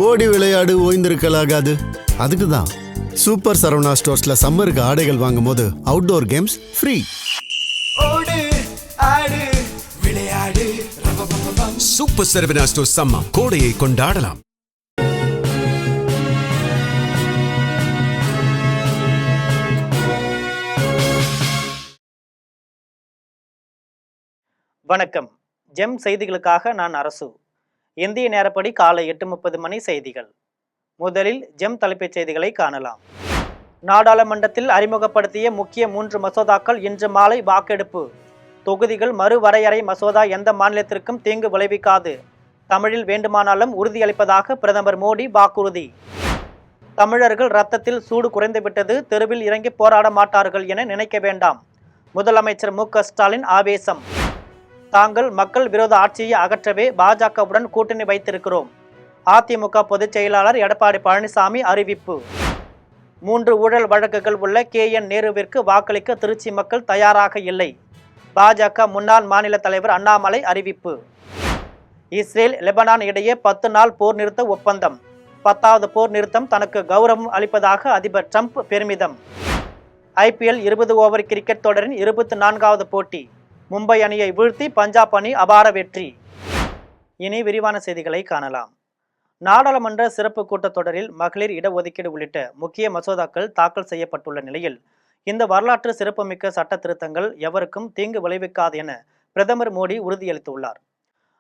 ஓடி விளையாடு ஓய்ந்திருக்கலாகாது. அதுக்கு தான் சூப்பர் சரவணா ஸ்டோர்ஸ்ல சம்மருக்கு ஆடைகள் வாங்கும் போது அவுட்டோர் கேம்ஸ் ஃப்ரீ. ஓடு ஆடு விளையாடு சூப்பர் சரவணா ஸ்டோர்ஸ் சம்மர் கோடையை கொண்டாடலாம். வணக்கம். ஜெம் செய்திகளுக்காக நான் அரசு. இந்திய நேரப்படி காலை 8:30 மணி செய்திகள். முதலில் ஜெம் தலைப்புச் செய்திகளை காணலாம். நாடாளுமன்றத்தில் அறிமுகப்படுத்திய முக்கிய 3 மசோதாக்கள் இன்று மாலை வாக்கெடுப்பு. தொகுதிகள் மறுவரையறை மசோதா எந்த மாநிலத்திற்கும் தீங்கு விளைவிக்காது. தமிழில் வேண்டுமானாலும் உறுதியளிப்பதாக பிரதமர் மோடி வாக்குறுதி. தமிழர்கள் ரத்தத்தில் சூடு குறைந்துவிட்டது, தெருவில் இறங்கி போராட மாட்டார்கள் என நினைக்க வேண்டாம். முதலமைச்சர் மு.க. ஸ்டாலின் ஆவேசம். தாங்கள் மக்கள் விரோத ஆட்சியை அகற்றவே பாஜகவுடன் கூட்டணி வைத்திருக்கிறோம். அதிமுக பொதுச் செயலாளர் எடப்பாடி பழனிசாமி அறிவிப்பு. 3 ஊழல் வழக்குகள் உள்ள KN நேருவிற்கு வாக்களிக்க திருச்சி மக்கள் தயாராக இல்லை. பாஜக முன்னாள் மாநில தலைவர் அண்ணாமலை அறிவிப்பு. இஸ்ரேல் லெபனான் இடையே 10 நாள் போர் நிறுத்த ஒப்பந்தம். 10வது போர் நிறுத்தம் தனக்கு கௌரவம் அளிப்பதாக அதிபர் ட்ரம்ப் பெருமிதம். IPL 20 ஓவர் கிரிக்கெட் தொடரின் 24வது போட்டி. மும்பை அணியை வீழ்த்தி பஞ்சாப் அணி அபார வெற்றி. இனி விரிவான செய்திகளை காணலாம். நாடாளுமன்ற சிறப்பு கூட்டத்தொடரில் மகளிர் இடஒதுக்கீடு உள்ளிட்ட முக்கிய மசோதாக்கள் தாக்கல் செய்யப்பட்டுள்ள நிலையில் இந்த வரலாற்று சிறப்புமிக்க சட்ட திருத்தங்கள் எவருக்கும் தீங்கு விளைவிக்காது என பிரதமர் மோடி உறுதியளித்துள்ளார்.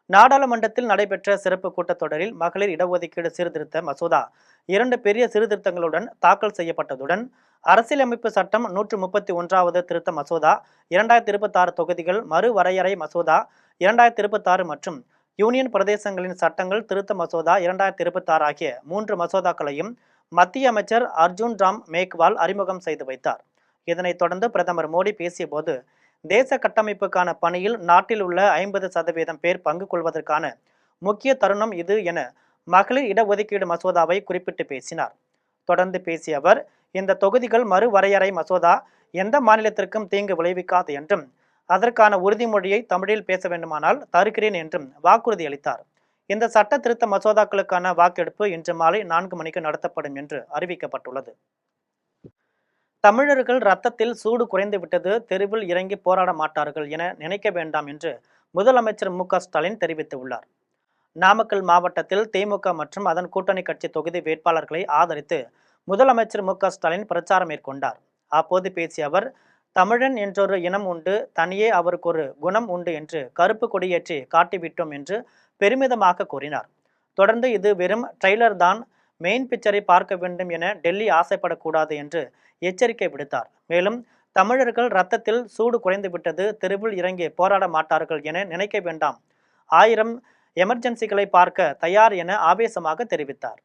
நாடாளுமன்றத்தில் நடைபெற்ற சிறப்பு கூட்டத்தொடரில் மகளிர் இடஒதுக்கீடு சீர்திருத்த மசோதா 2 பெரிய சீர்திருத்தங்களுடன் தாக்கல் செய்யப்பட்டதுடன் அரசியலமைப்பு சட்டம் 131வது திருத்த மசோதா 2026 தொகுதிகள் மறுவரையறை மசோதா 2026 மற்றும் யூனியன் பிரதேசங்களின் சட்டங்கள் திருத்த மசோதா 2026 ஆகிய 3 மசோதாக்களையும் மத்திய அமைச்சர் அர்ஜுன் ராம் மேக்வால் அறிமுகம் செய்து வைத்தார். இதனைத் தொடர்ந்து பிரதமர் மோடி பேசிய போது தேச கட்டமைப்புக்கான பணியில் நாட்டில் உள்ள 50% பேர் பங்கு கொள்வதற்கான முக்கிய தருணம் இது என மகளிர் இடஒதுக்கீடு மசோதாவை குறிப்பிட்டு பேசினார். தொடர்ந்து பேசிய அவர், இந்த தொகுதிகள் மறுவரையறை மசோதா எந்த மாநிலத்திற்கும் தீங்கு விளைவிக்காது என்றும் அதற்கான உறுதிமொழியை தமிழில் பேச வேண்டுமானால் தருகிறேன் என்றும் வாக்குறுதி அளித்தார். இந்த சட்ட திருத்த மசோதாக்களுக்கான வாக்கெடுப்பு இன்று மாலை 4 மணிக்கு நடத்தப்படும் என்று அறிவிக்கப்பட்டுள்ளது. தமிழர்கள் ரத்தத்தில் சூடு குறைந்துவிட்டது, தெருவில் இறங்கி போராட மாட்டார்கள் என நினைக்க வேண்டாம் என்று முதலமைச்சர் மு.க. ஸ்டாலின் தெரிவித்துள்ளார். நாமக்கல் மாவட்டத்தில் திமுக மற்றும் அதன் கூட்டணி கட்சி தொகுதி வேட்பாளர்களை ஆதரித்து முதலமைச்சர் மு.க. ஸ்டாலின் பிரச்சாரம் மேற்கொண்டார். அப்போது பேசிய அவர், தமிழன் என்றொரு இனம் உண்டு, தனியே அவருக்கு ஒரு குணம் உண்டு என்று கருப்பு கொடியேற்றி காட்டிவிட்டோம் என்று பெருமிதமாக கூறினார். தொடர்ந்து இது வெறும் ட்ரெய்லர் தான், மெயின் பிக்சரை பார்க்க வேண்டும் என டெல்லி ஆசைப்படக்கூடாது என்று எச்சரிக்கை விடுத்தார். மேலும் தமிழர்கள் ரத்தத்தில் சூடு குறைந்துவிட்டது, தெருவில் இறங்கி போராட மாட்டார்கள் என நினைக்க வேண்டாம், 1000 எமர்ஜென்சிகளை பார்க்க தயார் என ஆவேசமாக தெரிவித்தார்.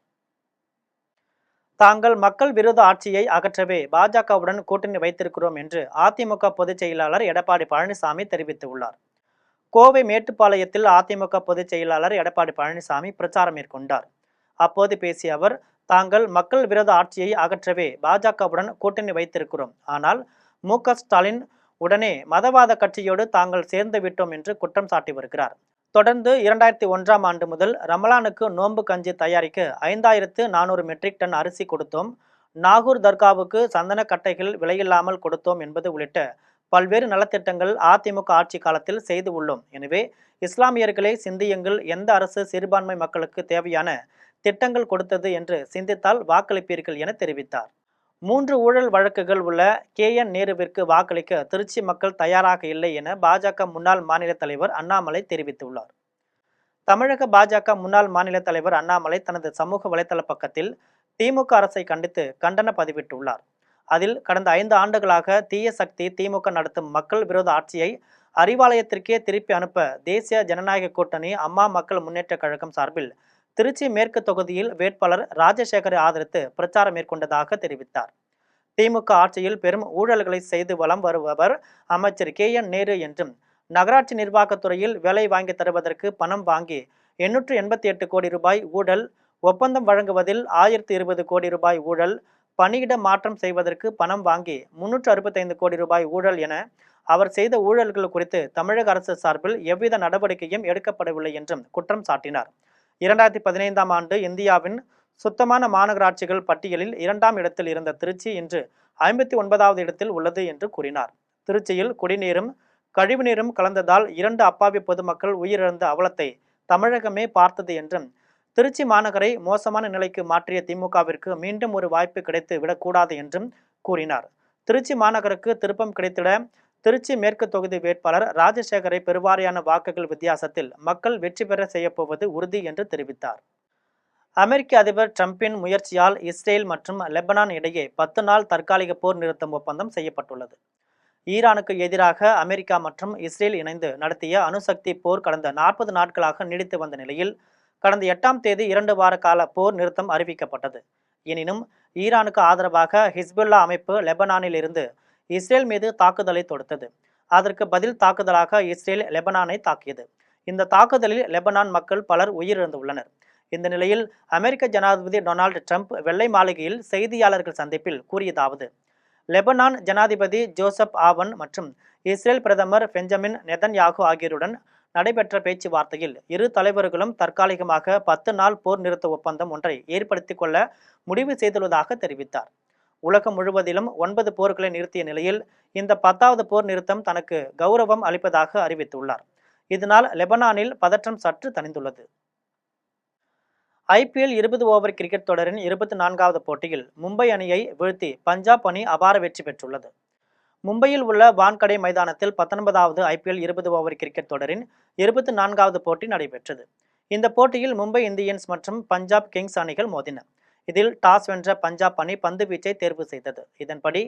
தாங்கள் மக்கள் விரோத ஆட்சியை அகற்றவே பாஜகவுடன் கூட்டணி வைத்திருக்கிறோம் என்று அதிமுக பொதுச் செயலாளர் எடப்பாடி பழனிசாமி தெரிவித்துள்ளார். கோவை மேட்டுப்பாளையத்தில் அதிமுக பொதுச் செயலாளர் எடப்பாடி பழனிசாமி பிரச்சாரம் மேற்கொண்டார். அப்போது பேசிய அவர், தாங்கள் மக்கள் விரோத ஆட்சியை அகற்றவே பாஜகவுடன் கூட்டணி வைத்திருக்கிறோம், ஆனால் மு.க. ஸ்டாலின் உடனே மதவாத கட்சியோடு தாங்கள் சேர்ந்து விட்டோம் என்று குற்றம் சாட்டி வருகிறார். தொடர்ந்து 2001ஆம் ஆண்டு முதல் ரமலானுக்கு நோன்பு கஞ்சி தயாரிக்க 5400 மெட்ரிக் டன் அரிசி கொடுத்தோம், நாகூர் தர்காவுக்கு சந்தன கட்டைகள் விலையில்லாமல் கொடுத்தோம் என்பது உள்ளிட்ட பல்வேறு நலத்திட்டங்கள் அதிமுக ஆட்சி காலத்தில் செய்து உள்ளோம். எனவே இஸ்லாமியர்களை சிந்தியுங்கள், எந்த அரசு சிறுபான்மை மக்களுக்கு தேவையான திட்டங்கள் கொடுத்தது என்று சிந்தித்தால் வாக்களிப்பீர்கள் என தெரிவித்தார். 3 ஊழல் வழக்குகள் உள்ள KN நேருவிற்கு வாக்களிக்க திருச்சி மக்கள் தயாராக இல்லை என பாஜக முன்னாள் மாநில தலைவர் அண்ணாமலை தெரிவித்துள்ளார். தமிழக பாஜக முன்னாள் மாநில தலைவர் அண்ணாமலை தனது சமூக வலைதள பக்கத்தில் திமுக அரசை கண்டித்து கண்டன பதிவிட்டுள்ளார். அதில் கடந்த 5 ஆண்டுகளாக தீய சக்தி திமுக நடத்தும் மக்கள் விரோத ஆட்சியை அறிவாலயத்திற்கே திருப்பி அனுப்ப தேசிய ஜனநாயக கூட்டணி அம்மா மக்கள் முன்னேற்ற கழகம் சார்பில் திருச்சி மேற்கு தொகுதியில் வேட்பாளர் ராஜசேகரை ஆதரித்து பிரச்சாரம் மேற்கொண்டதாக தெரிவித்தார். திமுக ஆட்சியில் பெரும் ஊழல்களை செய்து வலம் வருபவர் அமைச்சர் KN நேரு என்றும், நகராட்சி நிர்வாகத்துறையில் வேலை வாங்கி தருவதற்கு பணம் வாங்கி 888 கோடி ரூபாய் ஊழல், ஒப்பந்தம் வழங்குவதில் 1020 கோடி ரூபாய் ஊழல், பணியிட மாற்றம் செய்வதற்கு பணம் வாங்கி 365 கோடி ரூபாய் ஊழல் என அவர் செய்த ஊழல்கள் குறித்து தமிழக அரசு சார்பில் எவ்வித நடவடிக்கையும் எடுக்கப்படவில்லை என்றும் குற்றம் சாட்டினார். 2015ஆம் ஆண்டு இந்தியாவின் சுத்தமான மாநகராட்சிகள் பட்டியலில் 2ஆம் இடத்தில் இருந்த திருச்சி இன்று 59வது இடத்தில் உள்ளது என்று கூறினார். திருச்சியில் குடிநீரும் கழிவுநீரும் கலந்ததால் 2 அப்பாவி பொதுமக்கள் உயிரிழந்த அவலத்தை தமிழகமே பார்த்தது என்றும், திருச்சி மாநகரை மோசமான நிலைக்கு மாற்றிய திமுகவிற்கு மீண்டும் ஒரு வாய்ப்பு கிடைத்து விடக்கூடாது என்றும் கூறினார். திருச்சி மாநகருக்கு திருப்பம் கிடைத்திட திருச்சி மேற்கு தொகுதி வேட்பாளர் ராஜசேகரை பெருவாரியான வாக்குகள் வித்தியாசத்தில் மக்கள் வெற்றி பெற செய்யப்போவது உறுதி என்று தெரிவித்தார். அமெரிக்க அதிபர் டிரம்பின் முயற்சியால் இஸ்ரேல் மற்றும் லெபனான் இடையே 10 நாள் தற்காலிக போர் நிறுத்தம் ஒப்பந்தம் செய்யப்பட்டுள்ளது. ஈரானுக்கு எதிராக அமெரிக்கா மற்றும் இஸ்ரேல் இணைந்து நடத்திய அணுசக்தி போர் கடந்த 40 நாட்களாக நீடித்து வந்த நிலையில் கடந்த 8ஆம் தேதி 2 வார கால போர் நிறுத்தம் அறிவிக்கப்பட்டது. எனினும் ஈரானுக்கு ஆதரவாக ஹிஸ்புல்லா அமைப்பு லெபனானில் இருந்து இஸ்ரேல் மீது தாக்குதலை தொடுத்தது. அதற்கு பதில் தாக்குதலாக இஸ்ரேல் லெபனானை தாக்கியது. இந்த தாக்குதலில் லெபனான் மக்கள் பலர் உயிரிழந்துள்ளனர். இந்த நிலையில் அமெரிக்க ஜனாதிபதி டொனால்டு ட்ரம்ப் வெள்ளை மாளிகையில் செய்தியாளர்கள் சந்திப்பில் கூறியதாவது: லெபனான் ஜனாதிபதி ஜோசப் ஆவன் மற்றும் இஸ்ரேல் பிரதமர் பெஞ்சமின் நெதன்யாகு ஆகியோருடன் நடைபெற்ற பேச்சுவார்த்தையில் இரு தலைவர்களும் தற்காலிகமாக 10 நாள் போர் நிறுத்த ஒப்பந்தம் ஒன்றை ஏற்படுத்திக் கொள்ள முடிவு செய்துள்ளதாக தெரிவித்தார். உலகம் முழுவதிலும் 9 போர்களை நிறுத்திய நிலையில் இந்த 10வது போர் நிறுத்தம் தனக்கு கௌரவம் அளிப்பதாக அறிவித்துள்ளார். இதனால் லெபனானில் பதற்றம் சற்று தணிந்துள்ளது. IPL 20 ஓவர் கிரிக்கெட் தொடரின் 24வது போட்டியில் மும்பை அணியை வீழ்த்தி பஞ்சாப் அணி அபார வெற்றி பெற்றுள்ளது. மும்பையில் உள்ள வான்கடே மைதானத்தில் 19வது IPL 20 ஓவர் கிரிக்கெட் தொடரின் 24வது போட்டி நடைபெற்றது. இந்த போட்டியில் மும்பை இந்தியன்ஸ் மற்றும் பஞ்சாப் கிங்ஸ் அணிகள் மோதின. இதில் டாஸ் வென்ற பஞ்சாப் அணி பந்து வீச்சை தேர்வு செய்தது. இதன்படி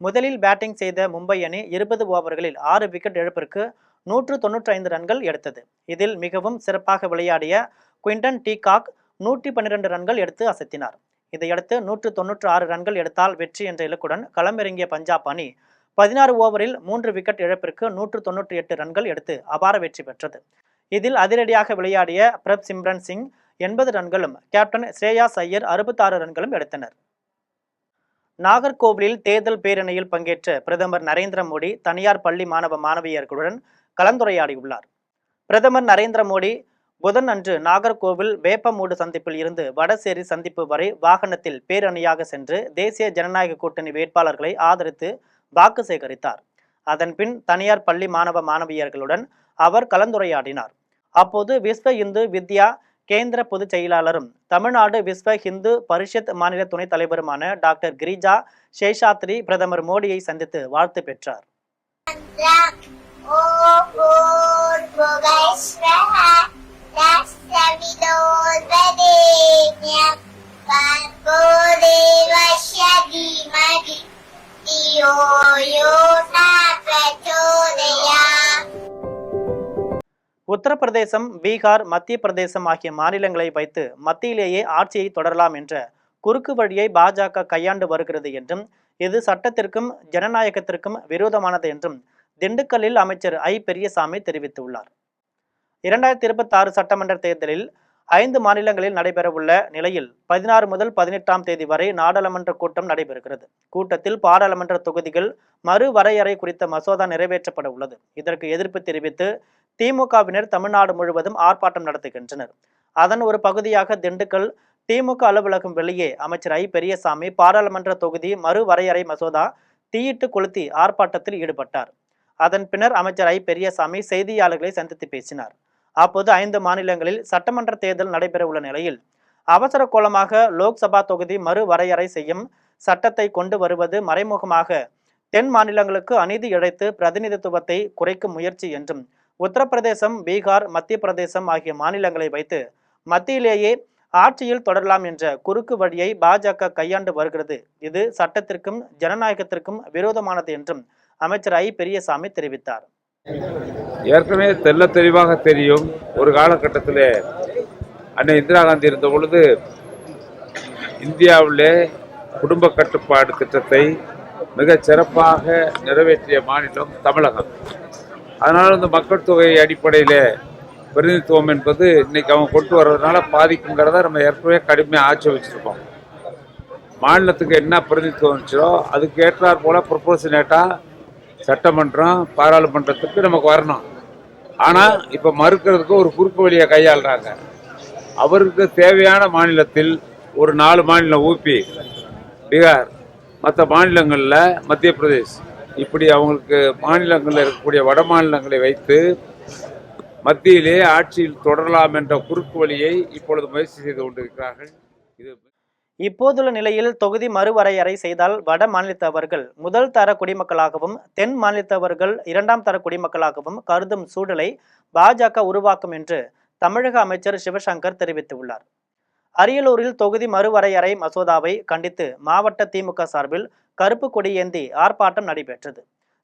முதலில் பேட்டிங் செய்த மும்பை அணி 20 ஓவர்களில் 6 விக்கெட் இழப்பிற்கு 195 ரன்கள் எடுத்தது. இதில் மிகவும் சிறப்பாக விளையாடிய குவிண்டன் டீகாக் 112 ரன்கள் எடுத்து அசத்தினார். இதையடுத்து 196 ரன்கள் எடுத்தால் வெற்றி என்ற இலக்குடன் களமிறங்கிய பஞ்சாப் அணி 16 ஓவரில் 3 விக்கெட் இழப்பிற்கு 198 ரன்கள் எடுத்து அபார வெற்றி பெற்றது. இதில் அதிரடியாக விளையாடிய பிரப் சிம்ரன் சிங் 80 ரன்களும் கேப்டன் ஸ்ரேயாஸ் ஐயர் 66 ரன்களும் எடுத்தனர். நாகர்கோவிலில் தேர்தல் பேரணியில் பங்கேற்ற பிரதமர் நரேந்திர மோடி தனியார் பள்ளி மாணவ மாணவியர்களுடன் கலந்துரையாடியுள்ளார். பிரதமர் நரேந்திர மோடி புதன் அன்று நாகர்கோவில் வேப்பமூடு சந்திப்பில் இருந்து வடசேரி சந்திப்பு வரை வாகனத்தில் பேரணியாக சென்று தேசிய ஜனநாயக கூட்டணி வேட்பாளர்களை ஆதரித்து வாக்கு சேகரித்தார். அதன்பின் தனியார் பள்ளி மாணவ மாணவியர்களுடன் அவர் கலந்துரையாடினார். அப்போது விஸ்வ இந்து வித்யா கேந்திர பொதுச் செயலாளரும் தமிழ்நாடு விஸ்வ ஹிந்து பரிஷத் மாநில துணைத் தலைவருமான டாக்டர் கிரிஜா சேஷாத்ரி பிரதமர் மோடியை சந்தித்து வாழ்த்து பெற்றார். உத்தரப்பிரதேசம், பீகார், மத்திய பிரதேசம் ஆகிய மாநிலங்களை வைத்து மத்தியிலேயே ஆட்சியை தொடரலாம் என்ற குறுக்கு வழியை பாஜக கையாண்டு வருகிறது என்றும், இது சட்டத்திற்கும் ஜனநாயகத்திற்கும் விரோதமானது என்றும் திண்டுக்கல்லில் அமைச்சர் ஐ. பெரியசாமி தெரிவித்துள்ளார். 2026 சட்டமன்ற தேர்தலில் 5 மாநிலங்களில் நடைபெறவுள்ள நிலையில் 16 முதல் 18ஆம் தேதி வரை நாடாளுமன்ற கூட்டம் நடைபெறுகிறது. கூட்டத்தில் பாராளுமன்ற தொகுதிகள் மறுவரையறை குறித்த மசோதா நிறைவேற்றப்பட உள்ளது. இதற்கு எதிர்ப்பு தெரிவித்து திமுகவினர் தமிழ்நாடு முழுவதும் ஆர்ப்பாட்டம் நடத்துகின்றனர். அதன் ஒரு பகுதியாக திண்டுக்கல் திமுக அலுவலகம் வெளியே அமைச்சர் ஐ. பெரியசாமி பாராளுமன்ற தொகுதி மறுவரையறை மசோதா தீயிட்டு கொளுத்தி ஆர்ப்பாட்டத்தில் ஈடுபட்டார். அதன் பின்னர் அமைச்சர் ஐ. பெரியசாமி செய்தியாளர்களை சந்தித்து பேசினார். அப்போது 5 மாநிலங்களில் சட்டமன்ற தேர்தல் நடைபெறவுள்ள நிலையில் அவசர கோலமாக லோக்சபா தொகுதி மறுவரையறை செய்யும் சட்டத்தை கொண்டு வருவது மறைமுகமாக தென் மாநிலங்களுக்கு அநீதி இழைத்து பிரதிநிதித்துவத்தை குறைக்கும் முயற்சி என்றும், உத்தரப்பிரதேசம், பீகார், மத்திய பிரதேசம் ஆகிய மாநிலங்களை வைத்து மத்தியிலேயே ஆட்சியில் தொடரலாம் என்ற குறுக்கு வழியை பாஜக கையாண்டு வருகிறது. இது சட்டத்திற்கும் ஜனநாயகத்திற்கும் விரோதமானது என்றும் அமைச்சர் ஐ. பெரியசாமி தெரிவித்தார். ஏற்கனவே தெல்ல தெளிவாக தெரியும். ஒரு காலகட்டத்தில் அன்னை இந்திரா காந்தி இருந்த பொழுது இந்தியாவிலே குடும்ப கட்டுப்பாடு திட்டத்தை மிக சிறப்பாக நிறைவேற்றிய மாநிலம் தமிழகம். அதனால் இந்த மக்கள் தொகை அடிப்படையில் பிரதிநிதித்துவம் என்பது இன்னைக்கு அவங்க கொண்டு வர்றதுனால பாதிக்குங்கிறத நம்ம ஏற்கனவே கடுமையாக ஆட்சி வச்சுருக்கோம். மாநிலத்துக்கு என்ன பிரதிநிதித்துவம் இருந்துச்சோ அதுக்கு ஏற்றாற் போல ப்ரொபோர்ஷனேட்டாக சட்டமன்றம் பாராளுமன்றத்துக்கு நமக்கு வரணும். ஆனால் இப்போ மறுக்கிறதுக்கு ஒரு குறுக்கு வழியை கையாளுறாங்க. அவருக்கு தேவையான மாநிலத்தில் ஒரு 4 மாநிலம் ஊபி, பீகார், மற்ற மாநிலங்களில் மத்திய பிரதேஷ், இப்படி அவங்களுக்கு மாநிலங்களில் இருக்கக்கூடிய வட மாநிலங்களை வைத்து மத்தியிலே ஆட்சியில் தொடரலாம் என்ற குறுக்கு வழியை இப்பொழுது முயற்சி செய்து கொண்டிருக்கிறார்கள். இது இப்போதுள்ள நிலையில் தொகுதி மறுவரையறை செய்தால் வட மாநிலத்தவர்கள் முதல் தர குடிமக்களாகவும் தென் மாநிலத்தவர்கள் 2ஆம் தர குடிமக்களாகவும் கருதும் சூழலை பாஜக உருவாக்கும் என்று தமிழக அமைச்சர் சிவசங்கர் தெரிவித்துள்ளார். அரியலூரில் தொகுதி மறுவரையறை மசோதாவை கண்டித்து மாவட்ட திமுக சார்பில் கருப்பு கொடி ஏந்தி ஆர்ப்பாட்டம் நடைபெற்றது.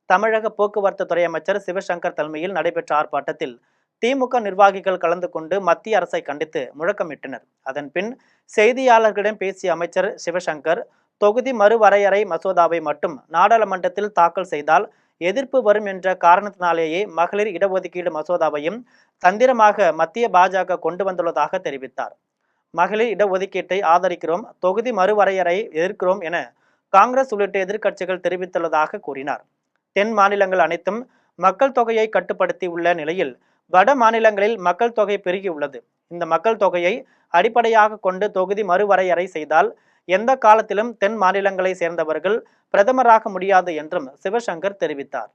தமிழக போக்குவரத்து துறை அமைச்சர் சிவசங்கர் தலைமையில் நடைபெற்ற ஆர்ப்பாட்டத்தில் திமுக நிர்வாகிகள் கலந்து கொண்டு மத்திய அரசை கண்டித்து முழக்கமிட்டனர். அதன்பின் செய்தியாளர்களிடம் பேசிய அமைச்சர் சிவசங்கர், தொகுதி மறுவரையறை மசோதாவை மட்டும் நாடாளுமன்றத்தில் தாக்கல் செய்தால் எதிர்ப்பு வரும் என்ற காரணத்தினாலேயே மகளிர் இடஒதுக்கீடு மசோதாவையும் தந்திரமாக மத்திய பாஜக கொண்டு வந்துள்ளதாக தெரிவித்தார். மகளிர் இடஒதுக்கீட்டை ஆதரிக்கிறோம், தொகுதி மறுவரையறை எதிர்க்கிறோம் என காங்கிரஸ் உள்ளிட்ட எதிர்க்கட்சிகள் தெரிவித்துள்ளதாக கூறினார். தென் மாநிலங்கள் அனைத்தும் மக்கள் தொகையை கட்டுப்படுத்தி உள்ள நிலையில் வட மாநிலங்களில் மக்கள் தொகை பெருகியுள்ளது. இந்த மக்கள் தொகையை அடிப்படையாக கொண்டு தொகுதி மறுவரையறை செய்தால் எந்த காலத்திலும் தென் மாநிலங்களை சேர்ந்தவர்கள் பிரதமராக முடியாது என்றும் சிவசங்கர் தெரிவித்தார்.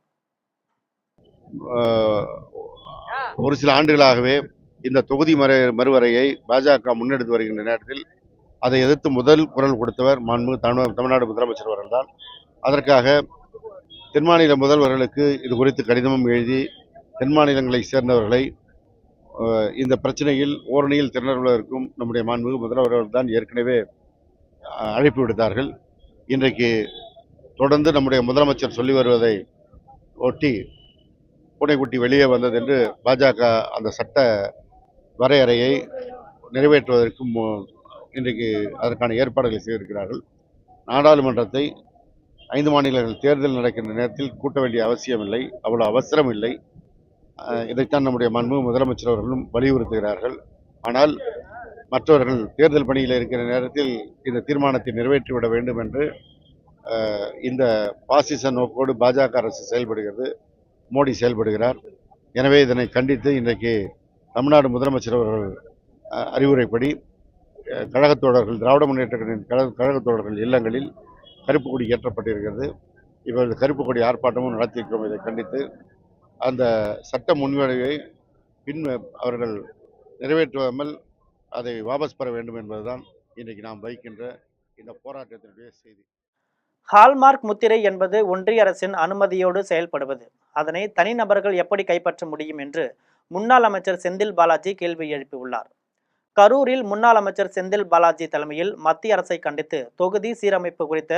ஒரு சில ஆண்டுகளாகவே இந்த தொகுதி மறுவரையை பாஜக முன்னெடுத்து வருகின்ற நேரத்தில் அதை எதிர்த்து முதல் குரல் கொடுத்தவர் தமிழ்நாடு முதலமைச்சர் அவர்கள்தான். அதற்காக தென் மாநில முதல்வர்களுக்கு இது குறித்து கடிதமும் எழுதி தென் மாநிலங்களை சேர்ந்தவர்களை இந்த பிரச்சனையில் ஓரணியில் திரண்டுள்ளதற்கும் நம்முடைய மாண்புமிகு முதல்வர்கள் தான் ஏற்கனவே அழைப்பு விடுத்தார்கள். இன்றைக்கு தொடர்ந்து நம்முடைய முதலமைச்சர் சொல்லி வருவதை ஒட்டி பூனைக்குட்டி வெளியே வந்தது என்று பாஜக அந்த சட்ட வரையறையை நிறைவேற்றுவதற்கும் இன்றைக்கு அதற்கான ஏற்பாடுகளை செய்திருக்கிறார்கள். நாடாளுமன்றத்தை 5 மாநிலங்கள் தேர்தல் நடக்கின்ற நேரத்தில் கூட்ட வேண்டிய அவசியம் இல்லை, அவ்வளவு அவசரம் இல்லை. இதைத்தான் நம்முடைய மாண்புமிகு முதலமைச்சர் அவர்களும் வலியுறுத்துகிறார்கள். ஆனால் மற்றவர்கள் தேர்தல் பணியில் இருக்கிற நேரத்தில் இந்த தீர்மானத்தை நிறைவேற்றிவிட வேண்டும் என்று இந்த பாசிச நோக்கோடு பாஜக அரசு செயல்படுகிறது, மோடி செயல்படுகிறார். எனவே இதனை கண்டித்து இன்றைக்கு தமிழ்நாடு முதலமைச்சர் அவர்கள் அறிவுரைப்படி கழகத்தோழர்கள், திராவிட முன்னேற்ற கழகத்தோழர்கள் இல்லங்களில் கருப்பு கொடி ஏற்றப்பட்டிருக்கிறது. இவரது கருப்பு கொடி ஆர்ப்பாட்டமும் நடத்தியிருக்கிறோம். இதை கண்டித்து அந்த சட்ட முன்வடிவை அவர்கள் நிறைவேற்றாமல் அதை வாபஸ் பெற வேண்டும் என்பதுதான் இன்றைக்கு நாம் வைக்கின்ற இந்த போராட்டத்தினுடைய செய்தி. ஹால்மார்க் முத்திரை என்பது ஒன்றிய அரசின் அனுமதியோடு செயல்படுவது. அதனை தனிநபர்கள் எப்படி கைப்பற்ற முடியும் என்று முன்னாள் அமைச்சர் செந்தில் பாலாஜி கேள்வி எழுப்பியுள்ளார். கரூரில் முன்னாள் அமைச்சர் செந்தில் பாலாஜி தலைமையில் மத்திய அரசை கண்டித்து தொகுதி சீரமைப்பு குறித்த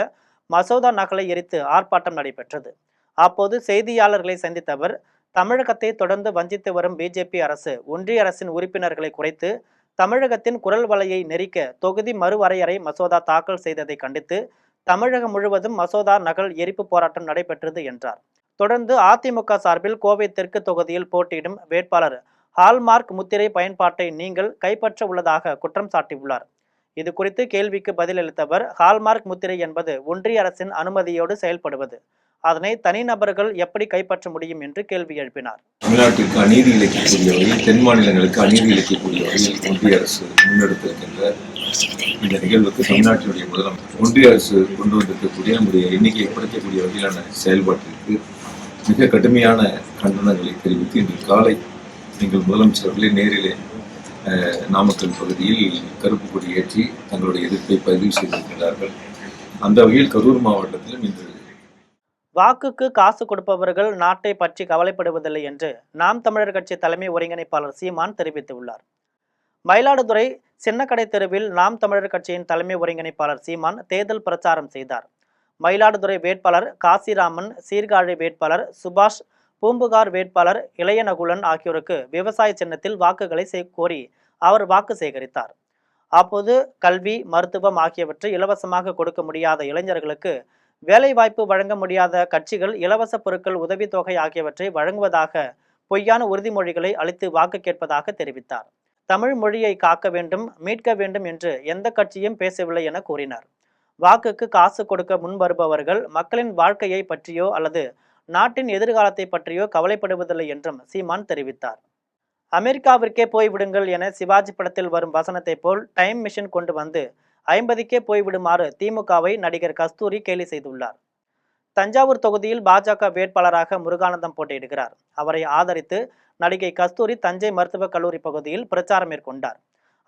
மசோதா நகலை எரித்து ஆர்ப்பாட்டம் நடைபெற்றது. அப்போது செய்தியாளர்களை சந்தித்த அவர், தமிழகத்தை தொடர்ந்து வஞ்சித்து வரும் பிஜேபி அரசு ஒன்றிய அரசின் உறுப்பினர்களை குறைத்து தமிழகத்தின் குரல் வலையை நெரிக்க தொகுதி மறுவரையறை மசோதா தாக்கல் செய்ததை கண்டித்து தமிழகம் முழுவதும் மசோதா நகல் எரிப்பு போராட்டம் நடைபெற்றது என்றார். தொடர்ந்து அதிமுக சார்பில் கோவை தெற்கு தொகுதியில் போட்டியிடும் வேட்பாளர் ஹால்மார்க் முத்திரை பயன்பாட்டை நீங்கள் கைப்பற்ற உள்ளதாக குற்றம் சாட்டியுள்ளார். இது குறித்து கேள்விக்கு பதிலளித்தவர், ஹால்மார்க் முத்திரை என்பது ஒன்றிய அரசின் அனுமதியோடு செயல்படுவது. அதனை தனிநபர்கள் எப்படி கைப்பற்ற முடியும் என்று கேள்வி எழுப்பினார். தமிழ்நாட்டிற்கு அநீதி இழைக்கக்கூடிய வகையில், தென் மாநிலங்களுக்கு அநீதி இழைக்கக்கூடிய வகையில் ஒன்றிய அரசு முன்னெடுத்திருக்கின்ற இந்த நிகழ்வுக்கு தமிழ்நாட்டினுடைய முதலமைச்சர் ஒன்றிய அரசு கொண்டு வந்திருக்கக்கூடிய நம்முடைய எண்ணிக்கையை குறைக்கக்கூடிய வகையிலான செயல்பாட்டிற்கு மிக கடுமையான கண்டனங்களை தெரிவித்து இன்று காலை எங்கள் முதலமைச்சர்களே நேரிலே நாமக்கல் பகுதியில் கருப்பு கொடி ஏற்றி தங்களுடைய எதிர்ப்பை பதிவு செய்திருக்கிறார்கள். அந்த வகையில் கரூர் மாவட்டத்திலும் இன்று வாக்குக்கு காசு கொடுப்பவர்கள் நாட்டை பற்றி கவலைப்படுவதில்லை என்று நாம் தமிழர் கட்சி தலைமை ஒருங்கிணைப்பாளர் சீமான் தெரிவித்துள்ளார். மயிலாடுதுறை சின்னக்கடை தெருவில் நாம் தமிழர் கட்சியின் தலைமை ஒருங்கிணைப்பாளர் சீமான் தேர்தல் பிரச்சாரம் செய்தார். மயிலாடுதுறை வேட்பாளர் காசிராமன், சீர்காழி வேட்பாளர் சுபாஷ், பூம்புகார் வேட்பாளர் இளையநகுலன் ஆகியோருக்கு விவசாய சின்னத்தில் வாக்குகளை கோரி அவர் வாக்கு சேகரித்தார். அப்போது கல்வி, மருத்துவம் ஆகியவற்றை இலவசமாக கொடுக்க முடியாத இளைஞர்களுக்கு வேலைவாய்ப்பு வழங்க முடியாத கட்சிகள் இலவச பொருட்கள், உதவித்தொகை ஆகியவற்றை வழங்குவதாக பொய்யான உறுதிமொழிகளை அளித்து வாக்கு கேட்பதாக தெரிவித்தார். தமிழ் மொழியை காக்க வேண்டும், மீட்க வேண்டும் என்று எந்த கட்சியும் பேசவில்லை என கூறினார். வாக்குக்கு காசு கொடுக்க முன்வருபவர்கள் மக்களின் வாழ்க்கையை பற்றியோ அல்லது நாட்டின் எதிர்காலத்தை பற்றியோ கவலைப்படுவதில்லை என்றும் சீமான் தெரிவித்தார். அமெரிக்காவிற்கே போய்விடுங்கள் என சிவாஜி படத்தில் வரும் வசனத்தை போல் டைம் மிஷின் கொண்டு வந்து 50க்கே போய்விடுமாறு திமுகவை நடிகர் கஸ்தூரி கேலி செய்துள்ளார். தஞ்சாவூர் தொகுதியில் பாஜக வேட்பாளராக முருகானந்தம் போட்டியிடுகிறார். அவரை ஆதரித்து நடிகை கஸ்தூரி தஞ்சை மருத்துவக் கல்லூரி பகுதியில் பிரச்சாரம் மேற்கொண்டார்.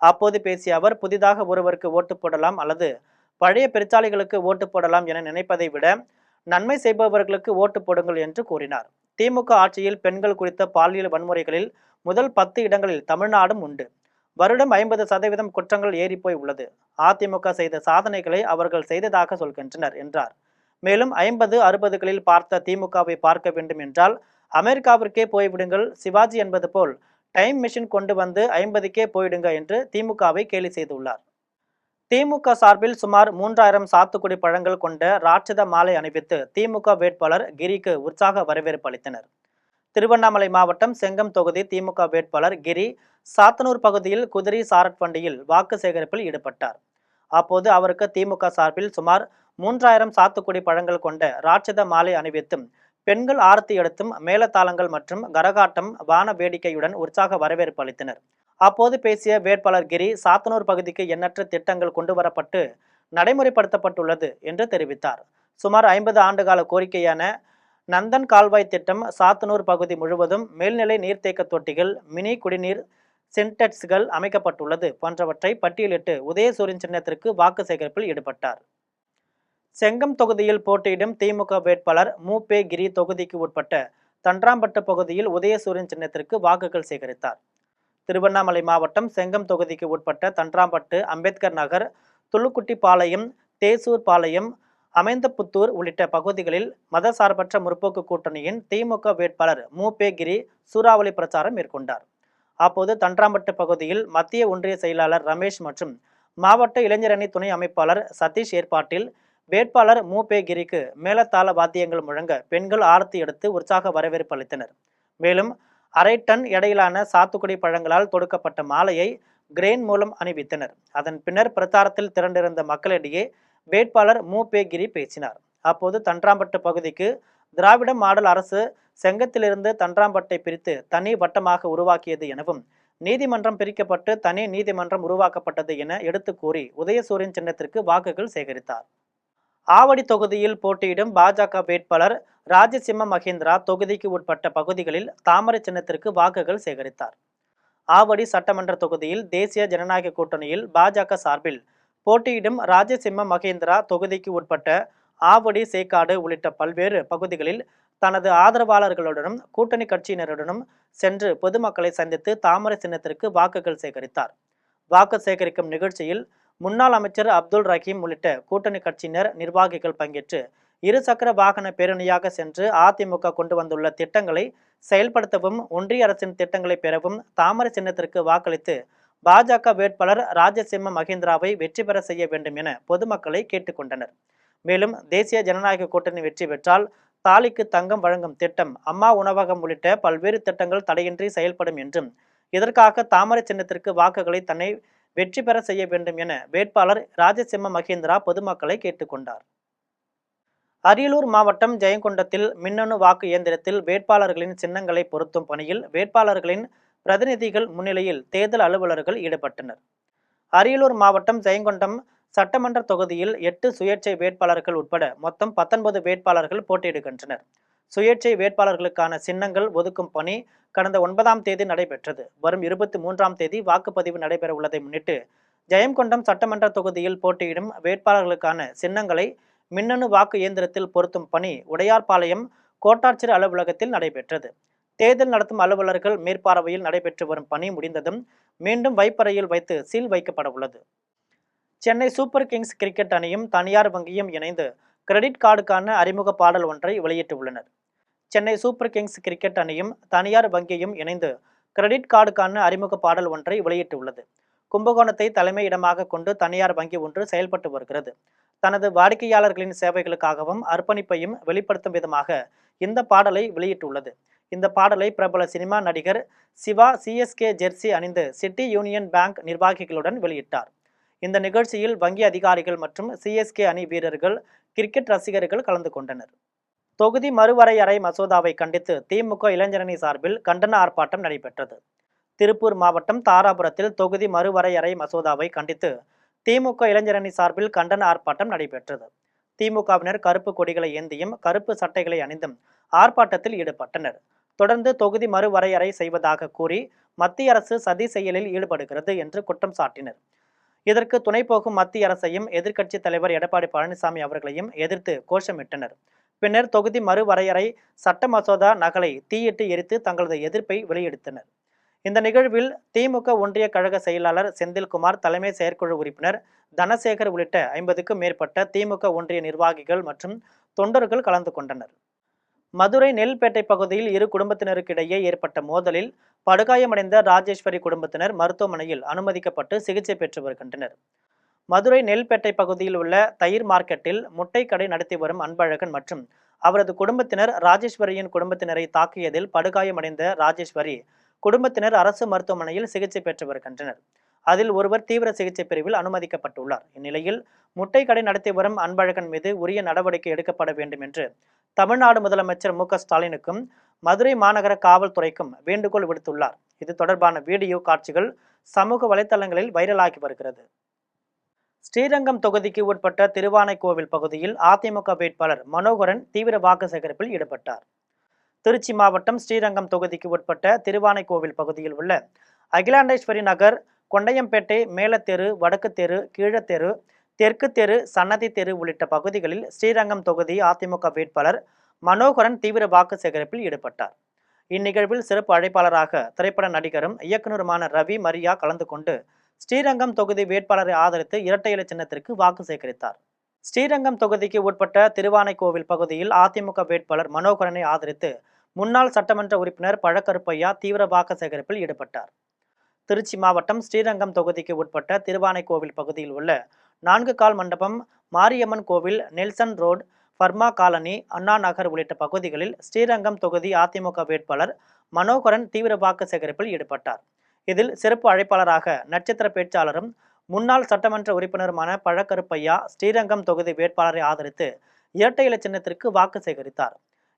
அப்போது பேசிய அவர், புதிதாக ஒருவருக்கு ஓட்டு போடலாம் அல்லது பழைய பெருச்சாளிகளுக்கு ஓட்டு போடலாம் என நினைப்பதை விட நன்மை செய்பவர்களுக்கு ஓட்டு போடுங்கள் என்று கூறினார். திமுக ஆட்சியில் பெண்கள் குறித்த பாலியல் வன்முறைகளில் முதல் 10 இடங்களில் தமிழ்நாடும் உண்டு. வருடம் 50% குற்றங்கள் ஏறிப்போய் உள்ளது. அதிமுக செய்த சாதனைகளை அவர்கள் செய்ததாக சொல்கின்றனர் என்றார். மேலும் 50-60களில் பார்த்த திமுகவை பார்க்க வேண்டும் என்றால் அமெரிக்காவிற்கே போய்விடுங்கள், சிவாஜி என்பது போல் டைம் மிஷின் கொண்டு வந்து 50க்கே போயிடுங்க என்று திமுகவை கேலி செய்துள்ளார். திமுக சார்பில் சுமார் 3000 சாத்துக்குடி பழங்கள் கொண்ட ராட்சத மாலை அணிவித்து திமுக வேட்பாளர் கிரிக்கு உற்சாக வரவேற்பு அளித்தனர். திருவண்ணாமலை மாவட்டம் செங்கம் தொகுதி திமுக வேட்பாளர் கிரி சாத்தனூர் பகுதியில் குதிரை சாரட் வண்டியில் வாக்கு சேகரிப்பில் ஈடுபட்டார். அப்போது அவருக்கு திமுக சார்பில் சுமார் 3000 சாத்துக்குடி பழங்கள் கொண்ட ராட்சத மாலை அணிவித்தும் பெண்கள் ஆரத்தி எடுத்தும் மேளதாளங்கள் மற்றும் கரகாட்டம் வான வேடிக்கையுடன் உற்சாக வரவேற்பு அளித்தனர். அப்போது பேசிய வேட்பாளர் கிரி, சாத்தனூர் பகுதிக்கு எண்ணற்ற திட்டங்கள் கொண்டுவரப்பட்டு நடைமுறைப்படுத்தப்பட்டுள்ளது என்று தெரிவித்தார். சுமார் 50 ஆண்டுகால கோரிக்கையான நந்தன் கால்வாய் திட்டம், சாத்தனூர் பகுதி முழுவதும் மேல்நிலை நீர்த்தேக்க தொட்டிகள், மினி குடிநீர் சின்டெக்ஸ்கள் அமைக்கப்பட்டுள்ளது போன்றவற்றை பட்டியலிட்டு உதயசூரியன் சின்னத்திற்கு வாக்கு சேகரிப்பில் ஈடுபட்டார். செங்கம் தொகுதியில் போட்டியிடும் திமுக வேட்பாளர் மூபே கிரி தொகுதிக்கு உட்பட்ட தன்றாம்பட்டு பகுதியில் உதயசூரியன் சின்னத்திற்கு வாக்குகள் சேகரித்தார். திருவண்ணாமலை மாவட்டம் செங்கம் தொகுதிக்கு உட்பட்ட தன்றாம்பட்டு, அம்பேத்கர் நகர், துள்ளுக்குட்டிப்பாளையம், தேசூர் பாளையம், அமைந்தபுத்தூர் உள்ளிட்ட பகுதிகளில் மதசார்பற்ற முற்போக்கு கூட்டணியின் திமுக வேட்பாளர் மூபே கிரி சூறாவளி பிரச்சாரம் மேற்கொண்டார். அப்போது தன்றாம்பட்டு பகுதியில் மத்திய ஒன்றிய செயலாளர் ரமேஷ் மற்றும் மாவட்ட இளைஞரணி துணை அமைப்பாளர் சதீஷ் ஏற்பாட்டில் வேட்பாளர் மூபே கிரிக்கு மேளதாள வாத்தியங்கள் முழங்க பெண்கள் ஆரத்தி எடுத்து உற்சாக வரவேற்பு அளித்தனர். மேலும் 1/2 டன் எடையிலான சாத்துக்குடி பழங்களால் தொடுக்கப்பட்ட மாலையை கிரேன் மூலம் அணிவித்தனர். அதன் பின்னர் பிரச்சாரத்தில் திரண்டிருந்த மக்களிடையே வேட்பாளர் மூபே கிரி பேசினார். அப்போது தன்றாம்பட்டு பகுதிக்கு திராவிட மாடல் அரசு செங்கத்திலிருந்து தன்றாம்பட்டை பிரித்து தனி வட்டமாக உருவாக்கியது எனவும் நீதிமன்றம் பிரிக்கப்பட்டு தனி நீதிமன்றம் உருவாக்கப்பட்டது என எடுத்து கூறி உதயசூரியன் சின்னத்திற்கு வாக்குகள் சேகரித்தார். ஆவடி தொகுதியில் போட்டியிடும் பாஜக வேட்பாளர் ராஜசிம்ம மகேந்திரா தொகுதிக்கு உட்பட்ட பகுதிகளில் தாமரை சின்னத்திற்கு வாக்குகள் சேகரித்தார். ஆவடி சட்டமன்ற தொகுதியில் தேசிய ஜனநாயக கூட்டணியில் பாஜக சார்பில் போட்டியிடும் ராஜசிம்ம மகேந்திரா தொகுதிக்கு உட்பட்ட ஆவடி, சேக்காடு உள்ளிட்ட பல்வேறு பகுதிகளில் தனது ஆதரவாளர்களுடனும் கூட்டணி கட்சியினருடனும் சென்று பொதுமக்களை சந்தித்து தாமரை சின்னத்திற்கு வாக்குகள் சேகரித்தார். வாக்கு சேகரிக்கும் நிகழ்ச்சியில் முன்னாள் அமைச்சர் அப்துல் ரஹீம் உள்ளிட்ட கூட்டணி கட்சியினர், நிர்வாகிகள் பங்கேற்று இருசக்கர வாகன பேரணியாக சென்று அதிமுக கொண்டு வந்துள்ள திட்டங்களை செயல்படுத்தவும் ஒன்றிய அரசின் திட்டங்களை பெறவும் தாமரை சின்னத்திற்கு வாக்களித்து பாஜக வேட்பாளர் ராஜசிம்ம மகேந்திராவை வெற்றி பெற செய்ய வேண்டும் என பொதுமக்களை கேட்டுக்கொண்டனர். மேலும் தேசிய ஜனநாயக கூட்டணி வெற்றி பெற்றால் தாலிக்கு தங்கம் வழங்கும் திட்டம், அம்மா உணவகம் உள்ளிட்ட பல்வேறு திட்டங்கள் தடையின்றி செயல்படும் என்றும் இதற்காக தாமரை சின்னத்திற்கு வாக்குகளை தன்னை வெற்றி பெற செய்ய வேண்டும் என வேட்பாளர் ராஜசிம்ம மகேந்திரா பொதுமக்களை கேட்டுக்கொண்டார். அரியலூர் மாவட்டம் ஜெயங்கொண்டத்தில் மின்னணு வாக்கு இயந்திரத்தில் வேட்பாளர்களின் சின்னங்களை பொருத்தும் பணியில் வேட்பாளர்களின் பிரதிநிதிகள் முன்னிலையில் தேர்தல் அலுவலர்கள் ஈடுபட்டனர். அரியலூர் மாவட்டம் ஜெயங்கொண்டம் சட்டமன்ற தொகுதியில் 8 சுயேட்சை வேட்பாளர்கள் உட்பட மொத்தம் 19 வேட்பாளர்கள் போட்டியிடுகின்றனர். சுயேட்சை வேட்பாளர்களுக்கான சின்னங்கள் ஒதுக்கும் பணி கடந்த 9ஆம் தேதி நடைபெற்றது. வரும் 23ஆம் தேதி வாக்குப்பதிவு நடைபெற உள்ளதை முன்னிட்டு ஜெயங்கொண்டம் சட்டமன்ற தொகுதியில் போட்டியிடும் வேட்பாளர்களுக்கான சின்னங்களை மின்னணு வாக்கு இயந்திரத்தில் பொருத்தும் பணி உடையார்பாளையம் கோட்டாட்சியர் அலுவலகத்தில் நடைபெற்றது. தேர்தல் நடத்தும் அலுவலர்கள் மேற்பார்வையில் நடைபெற்று வரும் பணி முடிந்ததும் மீண்டும் வைப்பறையில் வைத்து சீல் வைக்கப்பட உள்ளது. சென்னை சூப்பர் கிங்ஸ் கிரிக்கெட் அணியும் தனியார் வங்கியும் இணைந்து கிரெடிட் கார்டுக்கான அறிமுக பாடல் ஒன்றை வெளியிட்டுள்ளனர். சென்னை சூப்பர் கிங்ஸ் கிரிக்கெட் அணியும் தனியார் வங்கியும் இணைந்து கிரெடிட் கார்டுக்கான அறிமுக பாடல் ஒன்றை வெளியிட்டுள்ளது. கும்பகோணத்தை தலைமையிடமாக கொண்டு தனியார் வங்கி ஒன்று செயல்பட்டு வருகிறது. தனது வாடிக்கையாளர்களின் சேவைகளுக்காகவும் அர்ப்பணிப்பையும் வெளிப்படுத்தும் விதமாக இந்த பாடலை வெளியிட்டுள்ளது. இந்த பாடலை பிரபல சினிமா நடிகர் சிவா CSK ஜெர்சி அணிந்து சிட்டி யூனியன் பேங்க் நிர்வாகிகளுடன் வெளியிட்டார். இந்த நிகழ்ச்சியில் வங்கி அதிகாரிகள் மற்றும் CSK அணி வீரர்கள், கிரிக்கெட் ரசிகர்கள் கலந்து கொண்டனர். தொகுதி மறுவரையறை மசோதாவை கண்டித்து திமுக இளைஞரணி சார்பில் கண்டன ஆர்ப்பாட்டம் நடைபெற்றது. திருப்பூர் மாவட்டம் தாராபுரத்தில் தொகுதி மறுவரையறை மசோதாவை கண்டித்து திமுக இளைஞரணி சார்பில் கண்டன ஆர்ப்பாட்டம் நடைபெற்றது. திமுகவினர் கருப்பு கொடிகளை ஏந்தியும் கருப்பு சட்டைகளை அணிந்தும் ஆர்ப்பாட்டத்தில் ஈடுபட்டனர். தொடர்ந்து தொகுதி மறுவரையறை செய்வதாக கூறி மத்திய அரசு சதி செயலில் ஈடுபடுகிறது என்று குற்றம் சாட்டினர். இதற்கு துணை போகும் மத்திய அரசையும் எதிர்க்கட்சி தலைவர் எடப்பாடி பழனிசாமி அவர்களையும் எதிர்த்து கோஷமிட்டனர். பின்னர் தொகுதி மறுவரையறை சட்ட மசோதா நகலை தீயிட்டு எரித்து தங்களது எதிர்ப்பை வெளியிடுத்தனர். இந்த நிகழ்வில் திமுக ஒன்றிய கழக செயலாளர் செந்தில்குமார், தலைமை செயற்குழு உறுப்பினர் தனசேகர் உள்ளிட்ட 50க்கும் மேற்பட்ட திமுக ஒன்றிய நிர்வாகிகள் மற்றும் தொண்டர்கள் கலந்து கொண்டனர். மதுரை நெல்பேட்டை பகுதியில் இரு குடும்பத்தினருக்கிடையே ஏற்பட்ட மோதலில் படுகாயமடைந்த ராஜேஸ்வரி குடும்பத்தினர் மருத்துவமனையில் அனுமதிக்கப்பட்டு சிகிச்சை பெற்று வருகின்றனர். மதுரை நெல்பேட்டை பகுதியில் உள்ள தயிர் மார்க்கெட்டில் முட்டை கடை நடத்தி வரும் அன்பழகன் மற்றும் அவரது குடும்பத்தினர் ராஜேஸ்வரியின் குடும்பத்தினரை தாக்கியதில் படுகாயமடைந்த ராஜேஸ்வரி குடும்பத்தினர் அரசு மருத்துவமனையில் சிகிச்சை பெற்று வருகின்றனர். அதில் ஒருவர் தீவிர சிகிச்சை பிரிவில் அனுமதிக்கப்பட்டுள்ளார். இந்நிலையில் முட்டை கடை நடத்தி வரும் அன்பழகன் மீது உரிய நடவடிக்கை எடுக்கப்பட வேண்டும் என்று தமிழ்நாடு முதலமைச்சர் மு க ஸ்டாலினுக்கும் மதுரை மாநகர காவல்துறைக்கும் வேண்டுகோள் விடுத்துள்ளார். இது தொடர்பான வீடியோ காட்சிகள் சமூக வலைதளங்களில் வைரலாகி வருகிறது. ஸ்ரீரங்கம் தொகுதிக்கு உட்பட்ட திருவானைக்கோவில் பகுதியில் அதிமுக வேட்பாளர் மனோகரன் தீவிர வாக்கு சேகரிப்பில் ஈடுபட்டார். திருச்சி மாவட்டம் ஸ்ரீரங்கம் தொகுதிக்கு உட்பட்ட திருவானைக்கோவில் பகுதியில் உள்ள அகிலாண்டேஸ்வரி நகர், கொண்டையம்பேட்டை, மேலத்தெரு, வடக்கு தெரு, கீழத்தெரு, தெற்கு தெரு, சன்னதி தெரு உள்ளிட்ட பகுதிகளில் ஸ்ரீரங்கம் தொகுதி அதிமுக வேட்பாளர் மனோகரன் தீவிர வாக்கு சேகரிப்பில் ஈடுபட்டார். இந்நிகழ்வில் சிறப்பு அழைப்பாளராக திரைப்பட நடிகரும் இயக்குநருமான ரவி மரியா கலந்து கொண்டு ஸ்ரீரங்கம் தொகுதி வேட்பாளரை ஆதரித்து இரட்டை இலை சின்னத்திற்கு வாக்கு சேகரித்தார். ஸ்ரீரங்கம் தொகுதிக்கு உட்பட்ட திருவானைக்கோவில் பகுதியில் அதிமுக வேட்பாளர் மனோகரனை ஆதரித்து முன்னாள் சட்டமன்ற உறுப்பினர் பழக்கருப்பையா தீவிர வாக்கு சேகரிப்பில் ஈடுபட்டார். திருச்சி மாவட்டம் ஸ்ரீரங்கம் தொகுதிக்கு உட்பட்ட திருவானைக்கோவில் பகுதியில் உள்ள 4 கால் மண்டபம், மாரியம்மன் கோவில், Nelson road, Burma colony, Anna Nagar உள்ளிட்ட பகுதிகளில் ஸ்ரீரங்கம் தொகுதி அதிமுக வேட்பாளர் மனோகரன் தீவிர வாக்கு சேகரிப்பில் ஈடுபட்டார். இதில் சிறப்பு அழைப்பாளராக நட்சத்திர பேச்சாளரும் முன்னாள் சட்டமன்ற உறுப்பினருமான பழக்கருப்பையா ஸ்ரீரங்கம் தொகுதி வேட்பாளரை ஆதரித்து இரட்டை இலை சின்னத்திற்கு வாக்கு சேகரித்தார்.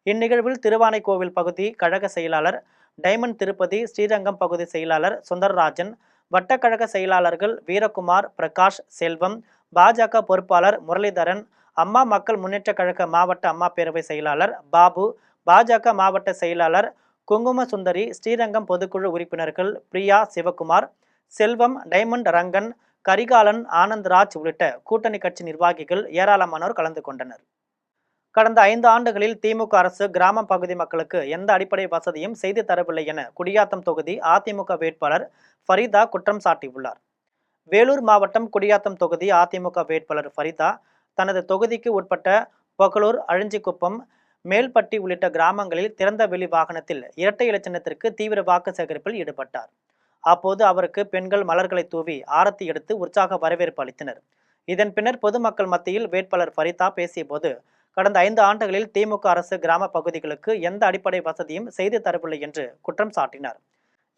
இந்நிகழ்வில் திருவானைக்கோவில் பகுதி கழக செயலாளர் டைமண்ட் திருப்பதி, ஸ்ரீரங்கம் பகுதி செயலாளர் சுந்தரராஜன், வட்டக்கழக செயலாளர்கள் வீரகுமார், பிரகாஷ், செல்வம், பாஜக பொறுப்பாளர் முரளிதரன், அம்மா மக்கள் முன்னேற்ற கழக மாவட்ட அம்மா பேரவை செயலாளர் பாபு, பாஜக மாவட்ட செயலாளர் குங்கும சுந்தரி, ஸ்ரீரங்கம் பொதுக்குழு உறுப்பினர்கள் பிரியா, சிவகுமார், செல்வம், டைமண்ட் ரங்கன், கரிகாலன், ஆனந்த்ராஜ் உள்ளிட்ட கூட்டணி கட்சி நிர்வாகிகள் ஏராளமானோர் கலந்து கொண்டனர். கடந்த 5 ஆண்டுகளில் திமுக அரசு கிராம பகுதி மக்களுக்கு எந்த அடிப்படை வசதியும் செய்து தரவில்லை என குடியாத்தம் தொகுதி அதிமுக வேட்பாளர் ஃபரிதா குற்றம் சாட்டியுள்ளார். வேலூர் மாவட்டம் குடியாத்தம் தொகுதி அதிமுக வேட்பாளர் ஃபரிதா தனது தொகுதிக்கு உட்பட்ட பொகலூர், அழிஞ்சிக்குப்பம், மேல்பட்டி உள்ளிட்ட கிராமங்களில் திறந்த வெளி வாகனத்தில் இரட்டை இலை சின்னத்திற்கு தீவிர வாக்கு சேகரிப்பில் ஈடுபட்டார். அப்போது அவருக்கு பெண்கள் மலர்களை தூவி ஆரத்தி எடுத்து உற்சாக வரவேற்பு அளித்தனர். இதன் பின்னர் பொதுமக்கள் மத்தியில் வேட்பாளர் ஃபரிதா பேசிய போது, கடந்த 5 ஆண்டுகளில் திமுக அரசு கிராம பகுதிகளுக்கு எந்த அடிப்படை வசதியும் செய்து தரவில்லை என்று குற்றம் சாட்டினார்.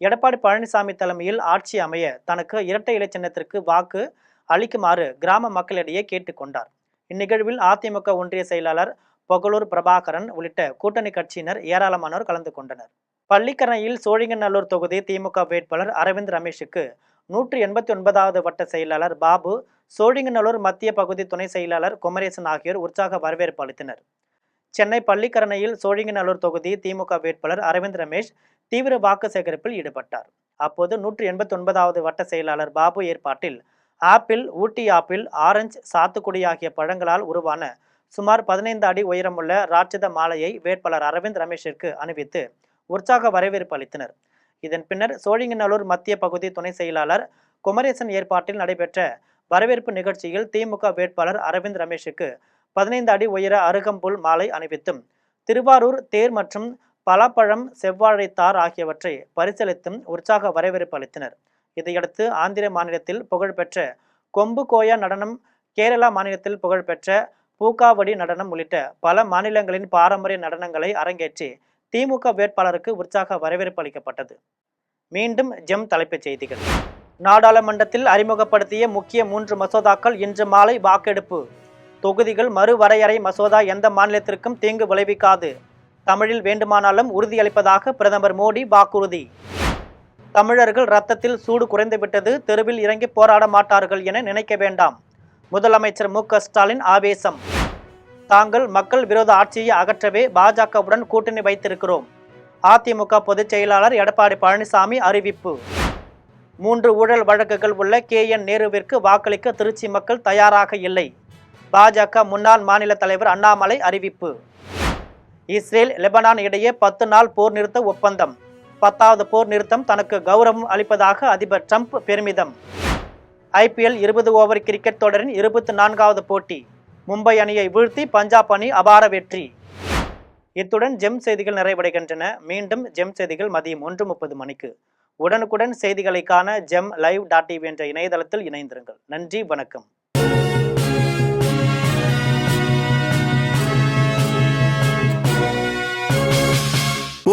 எடப்பாடி பழனிசாமி தலைமையில் ஆட்சி அமைய தனக்கு இரட்டை இலை சின்னத்திற்கு வாக்கு அளிக்குமாறு கிராம மக்களிடையே கேட்டுக்கொண்டார். இந்நிகழ்வில் அதிமுக ஒன்றிய செயலாளர் பொகலூர் பிரபாகரன் உள்ளிட்ட கூட்டணி கட்சியினர் ஏராளமானோர் கலந்து கொண்டனர். பள்ளிக்கரணையில் சோழிங்கநல்லூர் தொகுதி திமுக வேட்பாளர் அரவிந்த் ரமேஷுக்கு 189வது வட்ட செயலாளர் பாபு, சோழிங்கநல்லூர் மத்திய பகுதி துணை செயலாளர் குமரேசன் ஆகியோர் உற்சாக வரவேற்பு அளித்தனர். சென்னை பள்ளிக்கரணையில் சோழிங்கநல்லூர் தொகுதி திமுக வேட்பாளர் அரவிந்த் ரமேஷ் தீவிர வாக்கு சேகரிப்பில் ஈடுபட்டார். அப்போது 189வது வட்ட செயலாளர் பாபு ஏற்பாட்டில் ஆப்பிள், ஊட்டி ஆப்பிள், ஆரஞ்சு, சாத்துக்குடி ஆகிய பழங்களால் உருவான சுமார் 15 அடி உயரமுள்ள ராட்சத மாலையை வேட்பாளர் அரவிந்த் ரமேஷிற்கு அணிவித்து உற்சாக வரவேற்பு அளித்தனர். இதன் பின்னர் சோழிங்கநல்லூர் மத்திய பகுதி துணை செயலாளர் குமரேசன் ஏற்பாட்டில் நடைபெற்ற வரவேற்பு நிகழ்ச்சியில் திமுக வேட்பாளர் அரவிந்த் ரமேஷுக்கு 15 அடி உயர அருகம்புல் மாலை அணிவித்தும், திருவாரூர் தேர் மற்றும் பலாப்பழம், செவ்வாழைத்தார் ஆகியவற்றை பரிசளித்தும் உற்சாக வரவேற்பு அளித்தனர். இதையடுத்து ஆந்திர மாநிலத்தில் புகழ்பெற்ற கொம்பு கோயா நடனம், கேரளா மாநிலத்தில் புகழ்பெற்ற பூக்காவடி நடனம் உள்ளிட்ட பல மாநிலங்களின் பாரம்பரிய நடனங்களை அரங்கேற்றி திமுக வேட்பாளருக்கு உற்சாக வரவேற்பு அளிக்கப்பட்டது. மீண்டும் ஜெம் தலைப்புச் செய்திகள். நாடாளுமன்றத்தில் அறிமுகப்படுத்திய முக்கிய 3 மசோதாக்கள் இன்று மாலை வாக்கெடுப்பு. தொகுதிகள் மறுவரையறை மசோதா எந்த மாநிலத்திற்கும் தீங்கு விளைவிக்காது, தமிழில் வேண்டுமானாலும் உறுதியளிப்பதாக பிரதமர் மோடி வாக்குறுதி. தமிழர்கள் ரத்தத்தில் சூடு குறைந்துவிட்டது, தெருவில் இறங்கி போராட மாட்டார்கள் என நினைக்க வேண்டாம். முதலமைச்சர் மு.க.ஸ்டாலின் ஆவேசம். தாங்கள் மக்கள் விரோத ஆட்சியை அகற்றவே பாஜகவுடன் கூட்டணி வைத்திருக்கிறோம். அதிமுக பொதுச் செயலாளர் எடப்பாடி பழனிசாமி அறிவிப்பு. 3 ஊழல் வழக்குகள் உள்ள KN நேருவிற்கு வாக்களிக்க திருச்சி மக்கள் தயாராக இல்லை. பாஜக முன்னாள் மாநில தலைவர் அண்ணாமலை அறிவிப்பு. இஸ்ரேல் லெபனான் இடையே 10 நாள் போர் நிறுத்த ஒப்பந்தம். 10வது போர் நிறுத்தம் தனக்கு கௌரவம் அளிப்பதாக அதிபர் ட்ரம்ப் பெருமிதம். IPL 20 ஓவர் கிரிக்கெட் தொடரின் 24வது போட்டி. மும்பை அணியை வீழ்த்தி பஞ்சாப் அணி அபார வெற்றி. இத்துடன் ஜெம் செய்திகள் நிறைவடைகின்றன. மீண்டும் ஜெம் செய்திகள் மதியம் 1:30 மணிக்கு. உடனுக்குடன் செய்திகளை காண gemlive.tv என்ற இணையதளத்தில் இணைந்திருங்கள். நன்றி, வணக்கம்.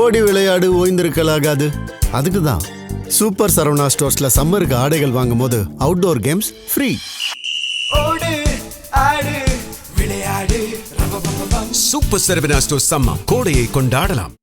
ஓடி விளையாடு ஓய்ந்திருக்கலாகாது. அதுக்கு தான் சூப்பர் சரவணா ஸ்டோர்ஸ்ல சம்மருக்கு ஆடைகள் வாங்கும் போது அவுட்டோர் கேம்ஸ் ஃப்ரீ. ஓடு ஆடு விளையாடு சூப்பர் சரவணா ஸ்டோர்ஸ் சம்மர் கோடையை கொண்டாடலாம்.